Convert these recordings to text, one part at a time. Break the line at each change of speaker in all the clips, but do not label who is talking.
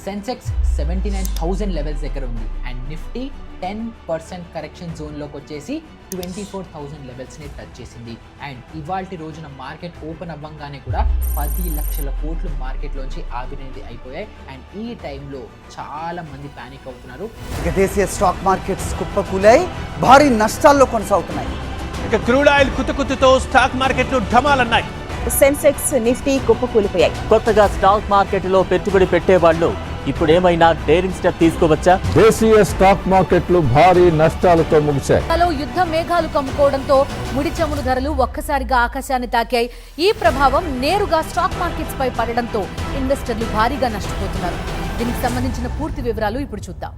Sensex 79,000 levels దగ్గర ఉంది and Nifty 10% correction జోన్లోకి వచ్చేసి 24,000 లెవెల్స్ని టచ్ చేసింది. అండ్ ఇవాల్టి రోజున మార్కెట్ ఓపెన్ అవ్వంగానే కూడా 10 లక్షల కోట్లు మార్కెట్లోంచి ఆవిరైనది అయిపోయాయి. అండ్ ఈ టైంలో చాలా మంది ప్యానిక్ అవుతున్నారు.
ఇక దేశీయ స్టాక్ మార్కెట్స్ కుప్పకూలాయి, భారీ నష్టాల్లో కొనసాగుతున్నాయి.
ఇక క్రూడ్ ఆయిల్ కుతుకుతుతో స్టాక్ మార్కెట్లు ఢమాలన్నాయి.
సెన్సెక్స్ నిఫ్టీ కుప్పకూలిపోయాయి.
కొత్తగా స్టాక్ మార్కెట్లో పెట్టుబడి పెట్టేవాళ్ళు ఇప్పుడు ఏమైనా డేరింగ్ స్టెప్ తీసుకోవచ్చా?
దేశీయ స్టాక్ మార్కెట్లు భారీ నష్టాలతో ముగిశాయి.
యుద్ధ మేఘాలు కమ్ముకోవడంతో ముడి చమురు ధరలు ఒక్కసారిగా ఆకాశాన్ని తాకాయి. ఈ ప్రభావం నేరుగా స్టాక్ మార్కెట్స్ పై పడడంతో ఇన్వెస్టర్లు భారీగా నష్టపోతున్నారు. దీనికి సంబంధించిన పూర్తి వివరాలు ఇప్పుడు చూద్దాం.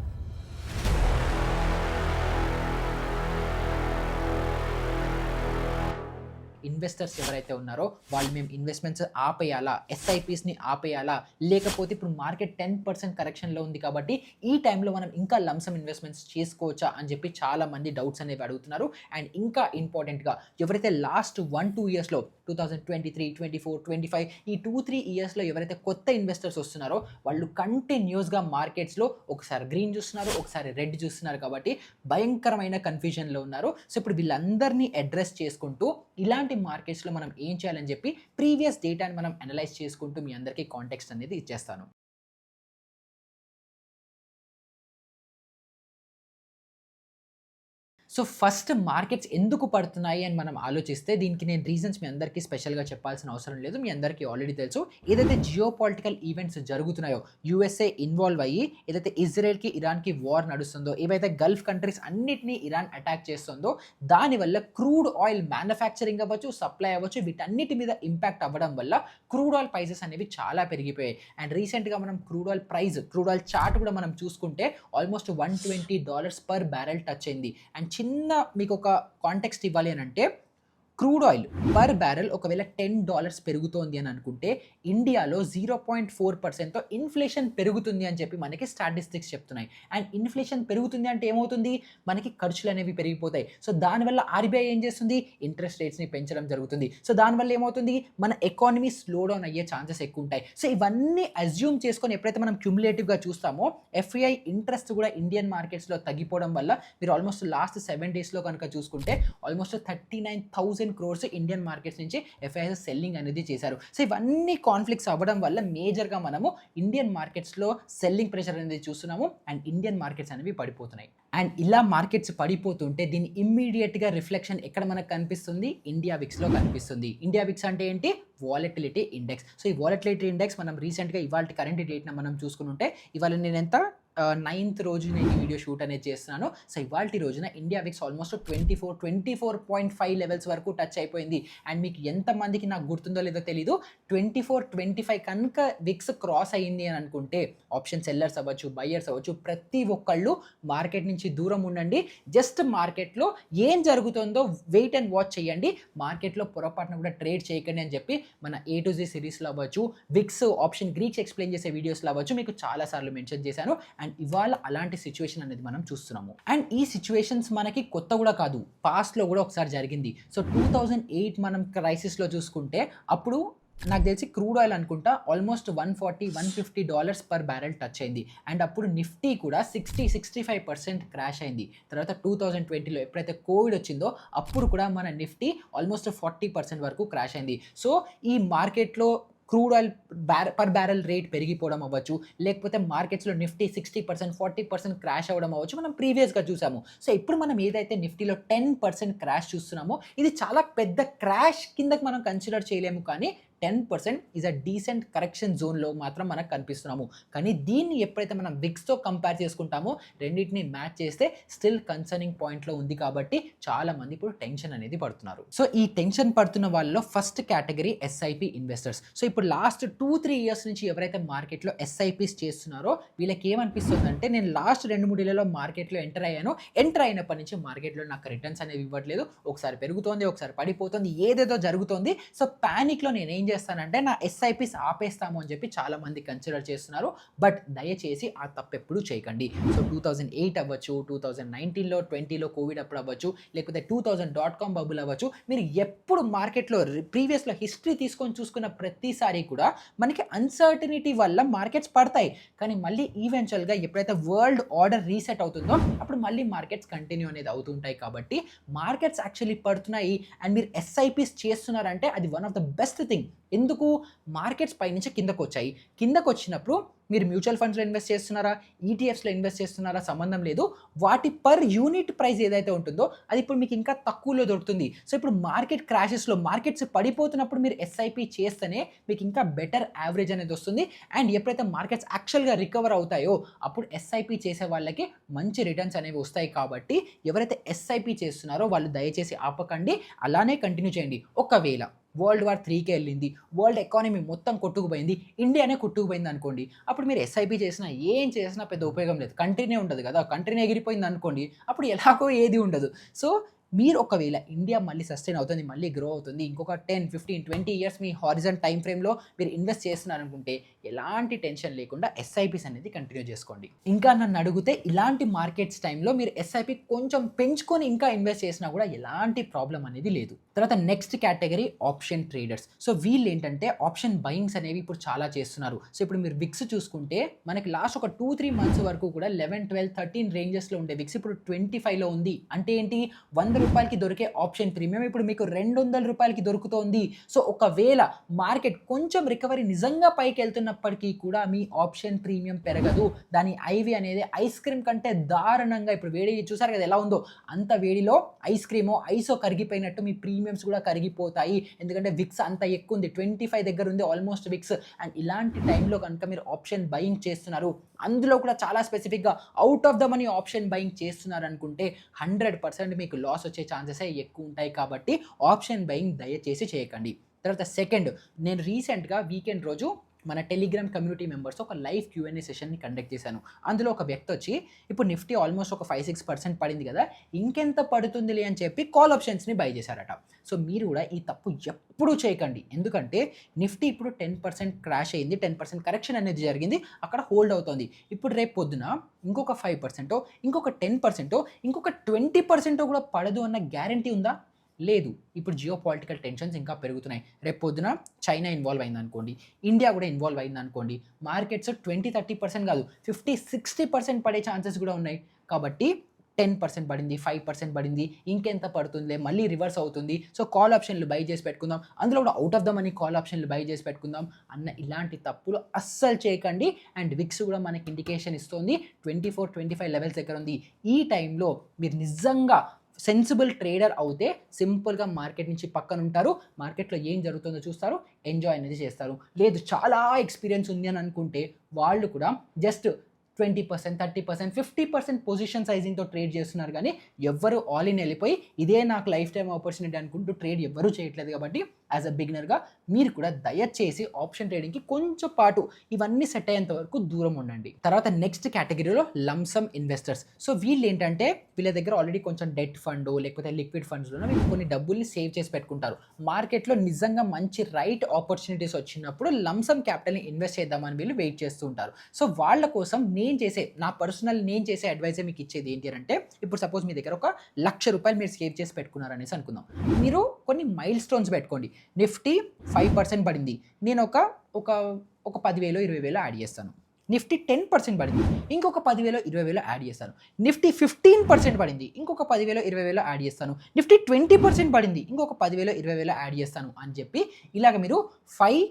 ఇన్వెస్టర్స్ ఎవరైతే ఉన్నారో వాళ్ళు మేము ఇన్వెస్ట్మెంట్స్ ఆపేయాలా, ఎస్ఐపిస్ని ఆపేయాలా, లేకపోతే ఇప్పుడు మార్కెట్ 10% కరెక్షన్లో ఉంది కాబట్టి ఈ టైంలో మనం ఇంకా లంసమ్ ఇన్వెస్ట్మెంట్స్ చేసుకోవచ్చా అని చెప్పి చాలా మంది డౌట్స్ అనేవి అడుగుతున్నారు. అండ్ ఇంకా ఇంపార్టెంట్గా ఎవరైతే లాస్ట్ 1-2 ఇయర్స్లో 2023, 24, 25 ఈ 2-3 ఇయర్స్లో ఎవరైతే కొత్త ఇన్వెస్టర్స్ వస్తున్నారో వాళ్ళు కంటిన్యూస్గా మార్కెట్స్లో ఒకసారి గ్రీన్ చూస్తున్నారు, ఒకసారి రెడ్ చూస్తున్నారు కాబట్టి భయంకరమైన కన్ఫ్యూజన్లో ఉన్నారు. సో ఇప్పుడు వీళ్ళందరినీ అడ్రస్ చేసుకుంటూ ఇలాంటి మార్కెట్స్లో మనం ఏం చేయాలని చెప్పి ప్రీవియస్ డేటాని మనం అనలైజ్ చేసుకుంటూ మీ అందరికీ కాంటెక్స్ట్ అనేది ఇచ్చేస్తాను. సో ఫస్ట్ మార్కెట్స్ ఎందుకు పడుతున్నాయి అని మనం ఆలోచిస్తే దీనికి నేను రీజన్స్ మీ అందరికీ స్పెషల్గా చెప్పాల్సిన అవసరం లేదు, మీ అందరికీ ఆల్రెడీ తెలుసు. ఏదైతే జియో పొలిటికల్ ఈవెంట్స్ జరుగుతున్నాయో, యూఎస్ఏ ఇన్వాల్వ్ అయ్యి ఏదైతే ఇజ్రాయెల్కి ఇరాన్కి వార్ నడుస్తుందో, ఏవైతే గల్ఫ్ కంట్రీస్ అన్నిటినీ ఇరాన్ అటాక్ చేస్తుందో దానివల్ల క్రూడ్ ఆయిల్ మ్యానుఫ్యాక్చరింగ్ అవ్వచ్చు, సప్లై అవ్వచ్చు, వీటన్నిటి మీద ఇంపాక్ట్ అవ్వడం వల్ల క్రూడ్ ఆయిల్ ప్రైసెస్ అనేవి చాలా పెరిగిపోయాయి. అండ్ రీసెంట్గా మనం క్రూడ్ ఆయిల్ చార్ట్ కూడా మనం చూసుకుంటే ఆల్మోస్ట్ $120 పర్ బ్యారెల్ టచ్ అయింది. అండ్ చిన్న మీకు ఒక కాంటెక్స్ట్ ఇవ్వాలి అని అంటే క్రూడ్ ఆయిల్ పర్ బ్యారెల్ ఒకవేళ $10 పెరుగుతోంది అని అనుకుంటే ఇండియాలో 0.4%తో ఇన్ఫ్లేషన్ పెరుగుతుంది అని చెప్పి మనకి స్టాటిస్టిక్స్ చెప్తున్నాయి. అండ్ ఇన్ఫ్లేషన్ పెరుగుతుంది అంటే ఏమవుతుంది, మనకి ఖర్చులు అనేవి పెరిగిపోతాయి. సో దానివల్ల ఆర్బీఐ ఏం చేస్తుంది, ఇంట్రెస్ట్ రేట్స్ని పెంచడం జరుగుతుంది. సో దానివల్ల ఏమవుతుంది, మన ఎకానమీ స్లో డౌన్ అయ్యే ఛాన్సెస్ ఎక్కువ ఉంటాయి. సో ఇవన్నీ అజ్యూమ్ చేసుకొని ఎప్పుడైతే మనం క్యుములేటివ్గా చూస్తామో ఎఫ్ఐఐ ఇంట్రెస్ట్ కూడా ఇండియన్ మార్కెట్స్లో తగ్గిపోవడం వల్ల మీరు ఆల్మోస్ట్ లాస్ట్ 7 డేస్లో కనుక చూసుకుంటే ఆల్మోస్ట్ 39,000 crores ఇండియన్ మార్కెట్స్ నుంచి ఎఫ్ఐఐస్ సెల్లింగ్ అనేది చేశారు. సో ఇవన్నీ కాన్ఫ్లిక్ట్స్ అవ్వడం వల్ల మేజర్గా మనము ఇండియన్ మార్కెట్స్లో సెల్లింగ్ ప్రెషర్ అనేది చూస్తున్నాము అండ్ ఇండియన్ మార్కెట్స్ అనేవి పడిపోతున్నాయి. అండ్ ఇలా మార్కెట్స్ పడిపోతుంటే దీని ఇమ్మీడియట్గా రిఫ్లెక్షన్ ఎక్కడ మనకు కనిపిస్తుంది, ఇండియా విక్స్లో కనిపిస్తుంది. ఇండియా విక్స్ అంటే ఏంటి, వాలటిలిటీ ఇండెక్స్. సో ఈ వాలటిలిటీ ఇండెక్స్ మనం రీసెంట్గా ఇవాళ కరెంట్ డేట్న మనం చూసుకుని ఉంటే ఇవాళ నేను ఎంత 9th రోజు నేను ఈ వీడియో షూట్ అనేది చేస్తున్నాను. సో ఇవాళ రోజున ఇండియా విక్స్ ఆల్మోస్ట్ 24.5 లెవెల్స్ వరకు టచ్ అయిపోయింది. అండ్ మీకు ఎంతమందికి నాకు గుర్తుందో లేదో తెలీదు, 24-25 కనుక విక్స్ క్రాస్ అయ్యింది అని అనుకుంటే ఆప్షన్ సెల్లర్స్ అవ్వచ్చు, బయ్యర్స్ అవ్వచ్చు, ప్రతి ఒక్కళ్ళు మార్కెట్ నుంచి దూరం ఉండండి. జస్ట్ మార్కెట్లో ఏం జరుగుతుందో వెయిట్ అండ్ వాచ్ చేయండి, మార్కెట్లో పొరపాటున కూడా ట్రేడ్ చేయకండి అని చెప్పి మన A to Z సిరీస్లో అవ్వచ్చు, విక్స్ ఆప్షన్ గ్రీక్స్ ఎక్స్ప్లెయిన్ చేసే వీడియోస్లో అవ్వచ్చు మీకు చాలాసార్లు మెన్షన్ చేశాను. అండ్ ఇవాళ అలాంటి సిచ్యువేషన్ అనేది మనం చూస్తున్నాము. అండ్ ఈ సిచ్యువేషన్స్ మనకి కొత్త కూడా కాదు, పాస్ట్లో కూడా ఒకసారి జరిగింది. సో 2008 మనం క్రైసిస్లో చూసుకుంటే అప్పుడు నాకు తెలిసి క్రూడ్ ఆయిల్ అనుకుంటా ఆల్మోస్ట్ $140-150 పర్ బ్యారెల్ టచ్ అయింది. అండ్ అప్పుడు నిఫ్టీ కూడా 60-65% క్రాష్ అయింది. తర్వాత 2020లో ఎప్పుడైతే కోవిడ్ వచ్చిందో అప్పుడు కూడా మన నిఫ్టీ ఆల్మోస్ట్ 40% వరకు క్రాష్ అయింది. సో ఈ మార్కెట్లో crude oil per barrel rate పెరిగిపోవడం అవ్వచ్చు, లేకపోతే మార్కెట్స్లో నిఫ్టీ 60%-40% క్రాష్ అవ్వడం అవ్వచ్చు, మనం ప్రీవియస్గా చూసాము. సో ఇప్పుడు మనం ఏదైతే నిఫ్టీలో 10% క్రాష్ చూస్తున్నామో ఇది చాలా పెద్ద క్రాష్ కిందకి మనం కన్సిడర్ చేయలేము, కానీ 10% ఈజ్ అ డీసెంట్ కరెక్షన్ జోన్లో మాత్రం మనకు కనిపిస్తున్నాము. కానీ దీన్ని ఎప్పుడైతే మనం విక్స్తో కంపేర్ చేసుకుంటామో రెండింటిని మ్యాచ్ చేస్తే స్టిల్ కన్సర్నింగ్ పాయింట్లో ఉంది కాబట్టి చాలా మంది ఇప్పుడు టెన్షన్ అనేది పడుతున్నారు. సో ఈ టెన్షన్ పడుతున్న వాళ్ళలో first category SIP investors. So ఇప్పుడు లాస్ట్ 2-3 ఇయర్స్ నుంచి ఎవరైతే మార్కెట్లో ఎస్ఐపిస్ చేస్తున్నారో వీళ్ళకి ఏమనిపిస్తుంది అంటే, నేను లాస్ట్ 2-3 ఏళ్లలో మార్కెట్లో ఎంటర్ అయినప్పటి నుంచి మార్కెట్లో నాకు రిటర్న్స్ అనేవి ఇవ్వట్లేదు, ఒకసారి పెరుగుతోంది, ఒకసారి పడిపోతుంది, ఏదేదో జరుగుతోంది. సో ప్యానిక్లో నేను ఏం చేస్తానంటే నా ఎస్ఐపిస్ ఆపేస్తాము అని చెప్పి చాలామంది కన్సిడర్ చేస్తున్నారు. బట్ దయచేసి ఆ తప్పు ఎప్పుడూ చేయకండి. సో 2008 అవ్వచ్చు, 2019లో 20లో కోవిడ్ అప్పుడు అవ్వచ్చు, లేకపోతే 2000.com బబుల్ అవ్వచ్చు, మీరు ఎప్పుడు మార్కెట్లో ప్రీవియస్లో హిస్టరీ తీసుకొని చూసుకున్న ప్రతిసారి కూడా మనకి అన్సర్టనిటీ వల్ల మార్కెట్స్ పడతాయి. కానీ మళ్ళీ ఈవెన్చువల్గా ఎప్పుడైతే వరల్డ్ ఆర్డర్ రీసెట్ అవుతుందో అప్పుడు మళ్ళీ మార్కెట్స్ కంటిన్యూ అనేది అవుతుంటాయి. కాబట్టి మార్కెట్స్ యాక్చువల్లీ పడుతున్నాయి అండ్ మీరు ఎస్ఐపిస్ చేస్తున్నారంటే అది one of the best thing. ఎందుకు? మార్కెట్స్ పైనుంచి కిందకు వచ్చాయి. కిందకు వచ్చినప్పుడు మీరు మ్యూచువల్ ఫండ్స్లో ఇన్వెస్ట్ చేస్తున్నారా, ఈటీఎఫ్స్లో ఇన్వెస్ట్ చేస్తున్నారా సంబంధం లేదు. వాటి పర్ యూనిట్ ప్రైస్ ఏదైతే ఉంటుందో అది ఇప్పుడు మీకు ఇంకా తక్కువలో దొరుకుతుంది. సో ఇప్పుడు మార్కెట్ క్రాషెస్లో మార్కెట్స్ పడిపోతున్నప్పుడు మీరు ఎస్ఐపి చేస్తేనే మీకు ఇంకా బెటర్ యావరేజ్ అనేది వస్తుంది. అండ్ ఎప్పుడైతే మార్కెట్స్ యాక్చువల్గా రికవర్ అవుతాయో అప్పుడు ఎస్ఐపి చేసే వాళ్ళకి మంచి రిటర్న్స్ అనేవి వస్తాయి. కాబట్టి ఎవరైతే ఎస్ఐపి చేస్తున్నారో వాళ్ళు దయచేసి ఆపకండి, అలానే కంటిన్యూ చేయండి. ఒకవేళ World War 3కి వెళ్ళింది, వరల్డ్ ఎకానమీ మొత్తం కొట్టుకుపోయింది, ఇండియానే కొట్టుకుపోయింది అనుకోండి, అప్పుడు మీరు ఎస్ఐపి చేసినా ఏం చేసినా పెద్ద ఉపయోగం లేదు. కంట్రీనే ఉండదు కదా, కంట్రీనే ఎగిరిపోయింది అనుకోండి, అప్పుడు ఎలాగో ఏది ఉండదు. సో మీరు ఒకవేళ ఇండియా మళ్ళీ సస్టైన్ అవుతుంది, మళ్ళీ గ్రో అవుతుంది, ఇంకొక 10, 15, 20 ఇయర్స్ మీ హారిజన్ టైం ఫ్రేమ్లో మీరు ఇన్వెస్ట్ చేస్తున్నారనుకుంటే ఎలాంటి టెన్షన్ లేకుండా ఎస్ఐపిస్ అనేది కంటిన్యూ చేసుకోండి. ఇంకా నన్ను అడిగితే ఇలాంటి మార్కెట్స్ టైంలో మీరు ఎస్ఐపి కొంచెం పెంచుకొని ఇంకా ఇన్వెస్ట్ చేసినా కూడా ఎలాంటి ప్రాబ్లం అనేది లేదు. తర్వాత next category option traders. So వీళ్ళు ఏంటంటే ఆప్షన్ బయింగ్స్ అనేవి ఇప్పుడు చాలా చేస్తున్నారు. సో ఇప్పుడు మీరు విక్స్ చూసుకుంటే మనకి లాస్ట్ ఒక 2-3 మంత్స్ వరకు కూడా 11, 12, 13 రేంజెస్లో ఉండే విక్స్ ఇప్పుడు 25లో ఉంది. అంటే ఏంటి? 100 రూపాయలకి దొరికే ఆప్షన్ ప్రీమియం ఇప్పుడు మీకు 200 రూపాయలకి దొరుకుతోంది. సో ఒకవేళ మార్కెట్ కొంచెం రికవరీ నిజంగా పైకి వెళ్తున్నప్పటికీ కూడా మీ ఆప్షన్ ప్రీమియం పెరగదు. దాని ఐవి అనేది ఐస్ క్రీమ్ కంటే దారుణంగా, ఇప్పుడు వేడి చూసారు కదా ఎలా ఉందో, అంత వేడిలో ఐస్ క్రీమో ఐసో కరిగిపోయినట్టు మీ ప్రీమియమ్స్ కూడా కరిగిపోతాయి. ఎందుకంటే విక్స్ అంత ఎక్కువ ఉంది, 25 దగ్గర ఉంది ఆల్మోస్ట్ విక్స్. అండ్ ఇలాంటి టైంలో కనుక మీరు ఆప్షన్ బయింగ్ చేస్తున్నారు, అందులో కూడా చాలా స్పెసిఫిక్గా out of the money option buying చేస్తున్నారు అనుకుంటే 100% మీకు లాస్ వచ్చే ఛాన్సెస్ ఎక్కువ ఉంటాయి. కాబట్టి ఆప్షన్ బయింగ్ దయచేసి చేయకండి. తర్వాత సెకండ్, నేను రీసెంట్గా వీకెండ్ రోజు మన టెలిగ్రామ్ కమ్యూనిటీ మెంబర్స్ ఒక లైవ్ Q&A సెషన్ని కండక్ట్ చేశాను. అందులో ఒక వ్యక్తి వచ్చి ఇప్పుడు నిఫ్టీ ఆల్మోస్ట్ ఒక 5-6% పడింది కదా, ఇంకెంత పడుతుందిలే అని చెప్పి కాల్ ఆప్షన్స్ని బై చేశారట. సో మీరు కూడా ఈ తప్పు ఎప్పుడూ చేయకండి. ఎందుకంటే నిఫ్టీ ఇప్పుడు 10% క్రాష్ అయింది, 10% కరెక్షన్ అనేది జరిగింది, అక్కడ హోల్డ్ అవుతుంది. ఇప్పుడు రేపు పొద్దున ఇంకొక 5%, ఇంకొక 10%, ఇంకొక 20% కూడా పడదు అన్న గ్యారంటీ ఉందా? లేదు. ఇప్పుడు జియో పొలిటికల్ టెన్షన్స్ ఇంకా పెరుగుతున్నాయి. రేపు పొద్దున చైనా ఇన్వాల్వ్ అయింది అనుకోండి, ఇండియా కూడా ఇన్వాల్వ్ అయింది అనుకోండి, మార్కెట్స్ 20-30% కాదు 50-60% పడే ఛాన్సెస్ కూడా ఉన్నాయి. కాబట్టి 10% పడింది, 5% పడింది, ఇంకెంత పడుతుందిలే, మళ్ళీ రివర్స్ అవుతుంది, సో కాల్ ఆప్షన్లు బై చేసి పెట్టుకుందాం, అందులో కూడా out of the money call ఆప్షన్లు బై చేసి పెట్టుకుందాం అన్న ఇలాంటి తప్పులు అస్సలు చేయకండి. అండ్ విక్స్ కూడా మనకి ఇండికేషన్ ఇస్తుంది 24-25 లెవెల్స్ దగ్గర ఉంది. ఈ టైంలో మీరు నిజంగా సెన్సిబుల్ ట్రేడర్ అవుతే సింపుల్గా మార్కెట్ నుంచి పక్కన ఉంటారు, మార్కెట్లో ఏం జరుగుతుందో చూస్తారు, ఎంజాయ్ అనేది చేస్తారు. లేదు చాలా ఎక్స్పీరియన్స్ ఉంది అని అనుకుంటే వాళ్ళు కూడా జస్ట్ 20%, 30%, 50% పొజిషన్ సైజింగ్తో ట్రేడ్ చేస్తున్నారు. కానీ ఎవ్వరు ఆల్ ఇన్ వెళ్ళిపోయి ఇదే నాకు లైఫ్ టైం ఆపర్చునిటీ అనుకుంటూ ట్రేడ్ ఎవ్వరూ చేయట్లేదు. కాబట్టి యాజ్ అ బిగినర్గా మీరు కూడా దయచేసి ఆప్షన్ ట్రేడింగ్కి కొంచెం పాటు ఇవన్నీ సెట్ అయ్యేంత వరకు దూరం ఉండండి. తర్వాత నెక్స్ట్ కేటగిరీలో లంసమ్ ఇన్వెస్టర్స్. సో వీళ్ళు ఏంటంటే వీళ్ళ దగ్గర ఆల్రెడీ కొంచెం డెట్ ఫండ్ లేకపోతే లిక్విడ్ ఫండ్స్లో వీళ్ళు కొన్ని డబ్బుల్ని సేవ్ చేసి పెట్టుకుంటారు. మార్కెట్లో నిజంగా మంచి రైట్ ఆపర్చునిటీస్ వచ్చినప్పుడు లంసమ్ క్యాపిటల్ని ఇన్వెస్ట్ చేద్దామని వీళ్ళు వెయిట్ చేస్తూ ఉంటారు. సో వాళ్ళ కోసం నేను చేసే అడ్వైజ్ మీకు ఇచ్చేది ఏంటి అంటే, ఇప్పుడు సపోజ్ మీ దగ్గర ఒక 1,00,000 రూపాయలు మీరు సేవ్ చేసి పెట్టుకున్నారనేసి అనుకుందాం. మీరు కొన్ని మైల్ స్టోన్స్ పెట్టుకోండి. నిఫ్టీ 5% పడింది, నేను ఒక 10,000, 20,000 యాడ్ చేస్తాను. నిఫ్టీ 10% పడింది, ఇంకొక 10,000, 20,000 యాడ్ చేస్తాను. నిఫ్టీ 15% పడింది, ఇంకొక 10,000, 20,000 యాడ్ చేస్తాను. నిఫ్టీ 20% పడింది, ఇంకొక 10,000, 20,000 యాడ్ చేస్తాను అని చెప్పి ఇలాగ మీరు 5,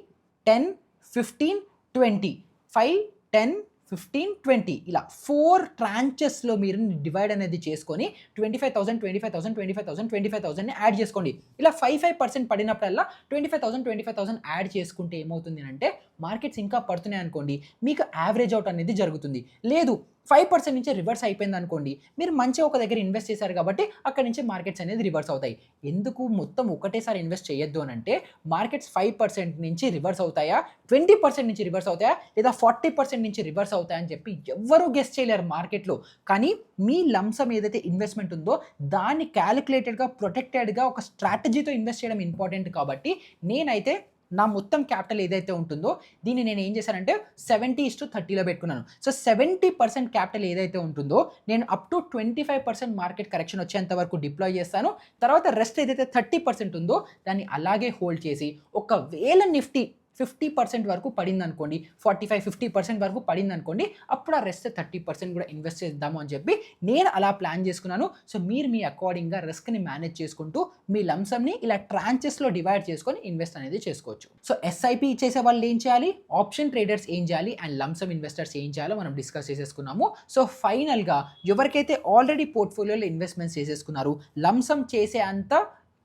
10, 15, 20, 5, 10, 15, 20 ఇలా 4 ట్రాంచెస్లో మీరు డివైడ్ అనేది చేసుకొని 25,000, 25,000, 25,000, 25,000ని యాడ్ చేసుకోండి. ఇలా 5% పడినప్పుడల్లా 25,000 యాడ్ చేసుకుంటే ఏమవుతుంది అంటే మార్కెట్స్ ఇంకా పడుతున్నాయి అనుకోండి, మీకు యావరేజ్ అవుట్ అనేది జరుగుతుంది. లేదు 5% నుంచి రివర్స్ అయిపోయింది అనుకోండి, మీరు మంచిగా ఒక దగ్గర ఇన్వెస్ట్ చేశారు కాబట్టి అక్కడి నుంచి మార్కెట్స్ అనేది రివర్స్ అవుతాయి. ఎందుకు మొత్తం ఒకటేసారి ఇన్వెస్ట్ చేయొద్దు అని అంటే, మార్కెట్స్ 5% నుంచి రివర్స్ అవుతాయా, 20% నుంచి రివర్స్ అవుతాయా, లేదా 40% నుంచి రివర్స్ అవుతాయని చెప్పి ఎవ్వరూ గెస్ చేయలేరు మార్కెట్లో. కానీ మీ లంసమ్ ఏదైతే ఇన్వెస్ట్మెంట్ ఉందో దాన్ని క్యాలిక్యులేటెడ్గా, ప్రొటెక్టెడ్గా ఒక స్ట్రాటజీతో ఇన్వెస్ట్ చేయడం ఇంపార్టెంట్. కాబట్టి నేనైతే నా మొత్తం క్యాపిటల్ ఏదైతే ఉంటుందో దీన్ని నేను ఏం చేశానంటే 70:30లో పెట్టుకున్నాను. సో 70% క్యాపిటల్ ఏదైతే ఉంటుందో నేను అప్ టు 25% మార్కెట్ కరెక్షన్ వచ్చేంత వరకు డిప్లాయ్ చేస్తాను. తర్వాత రెస్ట్ ఏదైతే 30% ఉందో దాన్ని అలాగే హోల్డ్ చేసి ఒకవేళ నిఫ్టీ 50% వరకు పడింది అనుకోండి, 45-50% వరకు పడింది అనుకోండి, అప్పుడు ఆ రెస్ట్ 30% కూడా ఇన్వెస్ట్ చేద్దాము అని చెప్పి నేను అలా ప్లాన్ చేసుకున్నాను. సో మీరు మీ అకార్డింగ్గా రిస్క్ని మేనేజ్ చేసుకుంటూ మీ లంసమ్ని ఇలా ట్రాంచెస్లో డివైడ్ చేసుకొని ఇన్వెస్ట్ అనేది చేసుకోవచ్చు. సో ఎస్ఐపి చేసే వాళ్ళు ఏం చేయాలి, ఆప్షన్ ట్రేడర్స్ ఏం చేయాలి, అండ్ లంసమ్ ఇన్వెస్టర్స్ ఏం చేయాలో మనం డిస్కస్ చేసేసుకున్నాము. సో ఫైనల్గా ఎవరికైతే ఆల్రెడీ పోర్ట్ఫోలియోలో ఇన్వెస్ట్మెంట్స్ చేసేసుకున్నారు, లంసమ్ చేసే అంత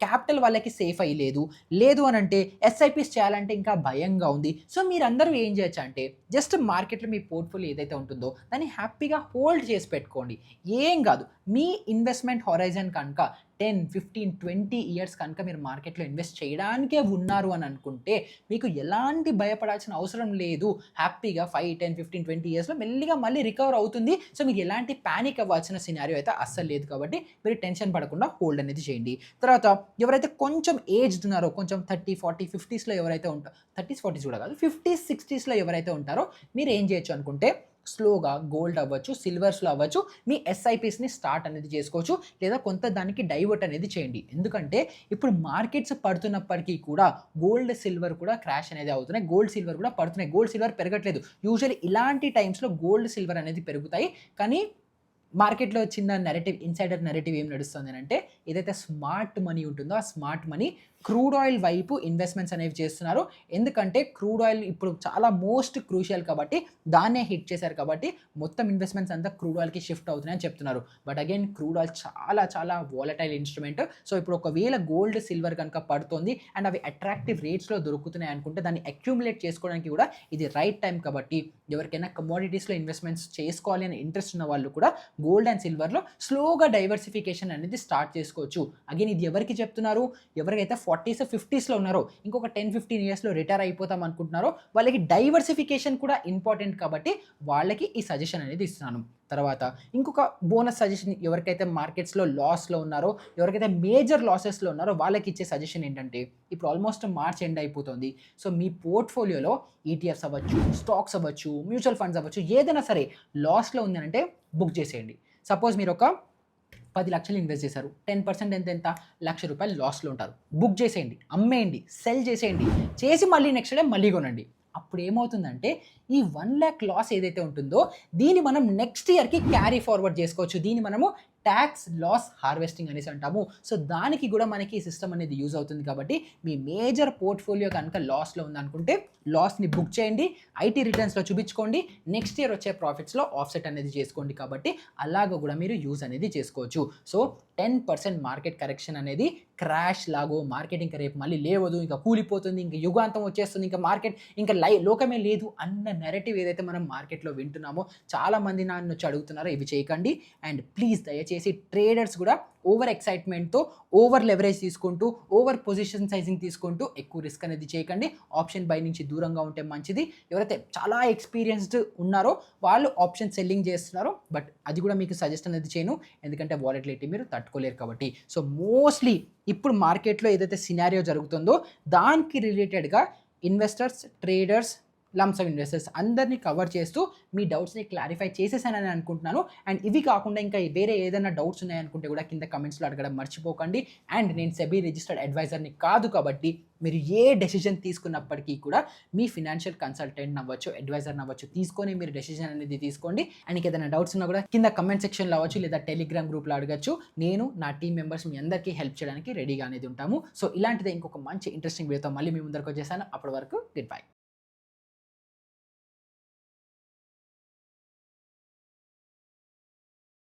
క్యాపిటల్ వాళ్ళకి సేఫ్ అయ్యలేదు, లేదు అని అంటే ఎస్ఐపిస్ చేయాలంటే ఇంకా భయంగా ఉంది. సో మీరందరూ ఏం చేయొచ్చు అంటే జస్ట్ మార్కెట్లో మీ పోర్ట్ఫోలియో ఏదైతే ఉంటుందో దాన్ని హ్యాపీగా హోల్డ్ చేసి పెట్టుకోండి. ఏం కాదు, మీ ఇన్వెస్ట్మెంట్ హొరైజన్ కనుక 10-15-20 ఇయర్స్ కనుక మీరు మార్కెట్లో ఇన్వెస్ట్ చేయడానికే ఉన్నారు అని అనుకుంటే మీకు ఎలాంటి భయపడాల్సిన అవసరం లేదు. హ్యాపీగా 5-10-15-20 ఇయర్స్లో మెల్లిగా మళ్ళీ రికవర్ అవుతుంది. సో మీకు ఎలాంటి ప్యానిక్ అవ్వాల్సిన సినారియో అయితే అస్సలు లేదు. కాబట్టి మీరు టెన్షన్ పడకుండా హోల్డ్ అనేది చేయండి. తర్వాత ఎవరైతే కొంచెం ఏజ్డ్ ఉన్నారో, కొంచెం 30-40-50స్లో ఎవరైతే ఉంటారో, 30s-40s కూడా కాదు, 50s-60స్లో ఎవరైతే ఉంటారో మీరు ఏం చేయొచ్చు అనుకుంటే స్లోగా గోల్డ్ అవ్వచ్చు, సిల్వర్స్లో అవ్వచ్చు, మీ ఎస్ఐపిస్ని స్టార్ట్ అనేది చేసుకోవచ్చు, లేదా కొంత దానికి డైవర్ట్ అనేది చేయండి. ఎందుకంటే ఇప్పుడు మార్కెట్స్ పడుతున్నప్పటికీ కూడా గోల్డ్ సిల్వర్ కూడా క్రాష్ అనేది అవుతున్నాయి, గోల్డ్ సిల్వర్ కూడా పడుతున్నాయి. Gold silver పెరగట్లేదు. యూజువల్లీ ఇలాంటి టైమ్స్లో గోల్డ్ సిల్వర్ అనేది పెరుగుతాయి. కానీ మార్కెట్లో చిన్న నెరేటివ్, ఇన్సైడర్ నెరేటివ్ ఏం నడుస్తుంది అంటే ఏదైతే స్మార్ట్ మనీ ఉంటుందో ఆ స్మార్ట్ మనీ క్రూడ్ ఆయిల్ వైపు ఇన్వెస్ట్మెంట్స్ అనేవి చేస్తున్నారు. ఎందుకంటే క్రూడ్ ఆయిల్ ఇప్పుడు చాలా మోస్ట్ క్రూషియల్ కాబట్టి దాన్నే హిట్ చేశారు కాబట్టి మొత్తం ఇన్వెస్ట్మెంట్స్ అంతా క్రూడ్ ఆయిల్కి షిఫ్ట్ అవుతున్నాయని చెప్తున్నారు. బట్ అగైన్ క్రూడ్ ఆయిల్ చాలా చాలా వాలటైల్ ఇన్స్ట్రుమెంట్. సో ఇప్పుడు ఒకవేళ గోల్డ్ సిల్వర్ కనుక పడుతుంది అండ్ అవి అట్రాక్టివ్ రేట్స్లో దొరుకుతున్నాయి అనుకుంటే దాన్ని అక్యూములేట్ చేసుకోవడానికి కూడా ఇది రైట్ టైం. కాబట్టి ఎవరికైనా కమోడిటీస్లో ఇన్వెస్ట్మెంట్స్ చేసుకోవాలి అని ఇంట్రెస్ట్ ఉన్న వాళ్ళు కూడా గోల్డ్ అండ్ సిల్వర్లో స్లోగా డైవర్సిఫికేషన్ అనేది స్టార్ట్ చేసుకోవచ్చు. అగైన్ ఇది ఎవరికి చెప్తున్నారు, ఎవరికైతే 40s-50స్లో ఉన్నారో, ఇంకొక 10-15 ఇయర్స్లో రిటైర్ అయిపోతాం అనుకుంటున్నారో వాళ్ళకి డైవర్సిఫికేషన్ కూడా ఇంపార్టెంట్. కాబట్టి వాళ్ళకి ఈ సజెషన్ అనేది ఇస్తున్నాను. తర్వాత ఇంకొక బోనస్ సజెషన్, ఎవరికైతే మార్కెట్స్లో లాస్లో ఉన్నారో, ఎవరికైతే మేజర్ లాసెస్లో ఉన్నారో వాళ్ళకి ఇచ్చే సజెషన్ ఏంటంటే ఇప్పుడు ఆల్మోస్ట్ మార్చ్ ఎండ్ అయిపోతుంది. సో మీ పోర్ట్ఫోలియోలో ఈటీఎఫ్స్ అవ్వచ్చు, స్టాక్స్ అవ్వచ్చు, మ్యూచువల్ ఫండ్స్ అవ్వచ్చు, ఏదైనా సరే లాస్లో ఉంది అంటే బుక్ చేసేయండి. సపోజ్ మీరు ఒక 10 లక్షలు ఇన్వెస్ట్ చేశారు, 10% ఎంత ₹1,00,000 లాస్లో ఉంటారు. బుక్ చేసేయండి, అమ్మేయండి, సెల్ చేసేయండి, చేసి మళ్ళీ నెక్స్ట్ డే మళ్ళీ కొనండి. అప్పుడు ఏమవుతుందంటే ఈ 1 lakh లాస్ ఏదైతే ఉంటుందో దీన్ని మనం నెక్స్ట్ ఇయర్కి క్యారీ ఫార్వర్డ్ చేసుకోవచ్చు. దీన్ని మనము ట్యాక్స్ లాస్ హార్వెస్టింగ్ అనేసి అంటాము. సో దానికి కూడా మనకి ఈ సిస్టమ్ అనేది యూజ్ అవుతుంది. కాబట్టి మీ మేజర్ పోర్ట్ఫోలియో కనుక లాస్లో ఉందనుకుంటే లాస్ని బుక్ చేయండి, ఐటీ రిటర్న్స్లో చూపించుకోండి, నెక్స్ట్ ఇయర్ వచ్చే ప్రాఫిట్స్లో ఆఫ్సెట్ అనేది చేసుకోండి. కాబట్టి అలాగ కూడా మీరు యూజ్ అనేది చేసుకోవచ్చు. సో 10% మార్కెట్ కరెక్షన్ అనేది క్రాష్ లాగో, మార్కెట్ ఇంకా రేపు మళ్ళీ లేవదు, ఇంకా కూలిపోతుంది, ఇంకా యుగాంతం వచ్చేస్తుంది, ఇంకా మార్కెట్ ఇంకా లోకమే లేదు అన్న నెరేటివ్ ఏదైతే మనం మార్కెట్లో వింటున్నామో చాలామంది నన్ను వచ్చి అడుగుతున్నారో ఇవి చేయకండి. అండ్ ప్లీజ్ దయచేసి ట్రేడర్స్ కూడా ఓవర్ ఎక్సైట్మెంట్తో, ఓవర్ లెవరేజ్ తీసుకుంటూ, ఓవర్ పొజిషన్ సైజింగ్ తీసుకుంటూ ఎక్కువ రిస్క్ అనేది చేయకండి. ఆప్షన్ బై నుంచి దూరంగా ఉంటే మంచిది. ఎవరైతే చాలా ఎక్స్పీరియన్స్డ్ ఉన్నారో వాళ్ళు ఆప్షన్ సెల్లింగ్ చేస్తున్నారో, బట్ అది కూడా మీకు సజెస్ట్ అనేది చేయను, ఎందుకంటే వాలటిలిటీ మీరు తట్టుకోలేరు కాబట్టి. సో మోస్ట్లీ ఇప్పుడు మార్కెట్లో ఏదైతే సినారియో జరుగుతుందో దానికి రిలేటెడ్గా ఇన్వెస్టర్స్, ట్రేడర్స్, లంసమ్ ఇన్వెస్టర్స్ అందరినీ కవర్ చేస్తూ మీ డౌట్స్ని క్లారిఫై చేసేసానని అనుకుంటున్నాను. అండ్ ఇవి కాకుండా ఇంకా వేరే ఏదైనా డౌట్స్ ఉన్నాయనుకుంటే కూడా కింద కమెంట్స్లో అడగడం మర్చిపోకండి. అండ్ నేను సెబీ రిజిస్టర్డ్ అడ్వైజర్ని కాదు కాబట్టి మీరు ఏ డెసిషన్ తీసుకున్నప్పటికీ కూడా మీ ఫినాన్షియల్ కన్సల్టెంట్ అవ్వచ్చు, అడ్వైజర్ అవ్వచ్చు తీసుకొని మీరు డెసిషన్ అనేది తీసుకోండి. అండ్ ఏదైనా డౌట్స్ ఉన్నా కూడా కింద కమెంట్ సెక్షన్లో అవ్వచ్చు, లేదా టెలిగ్రామ్ గ్రూప్లో అడగచ్చు. నేను నా టీమ్ మెంబర్స్ మీ అందరికీ హెల్ప్ చేయడానికి రెడీగా అనేది ఉంటాము. సో ఇలాంటిదే ఇంకొక మంచి ఇంట్రెస్టింగ్ వీడియోతో మళ్ళీ మీ ముందరకు వచ్చేసాను. అప్పటి వరకు గుడ్ బై.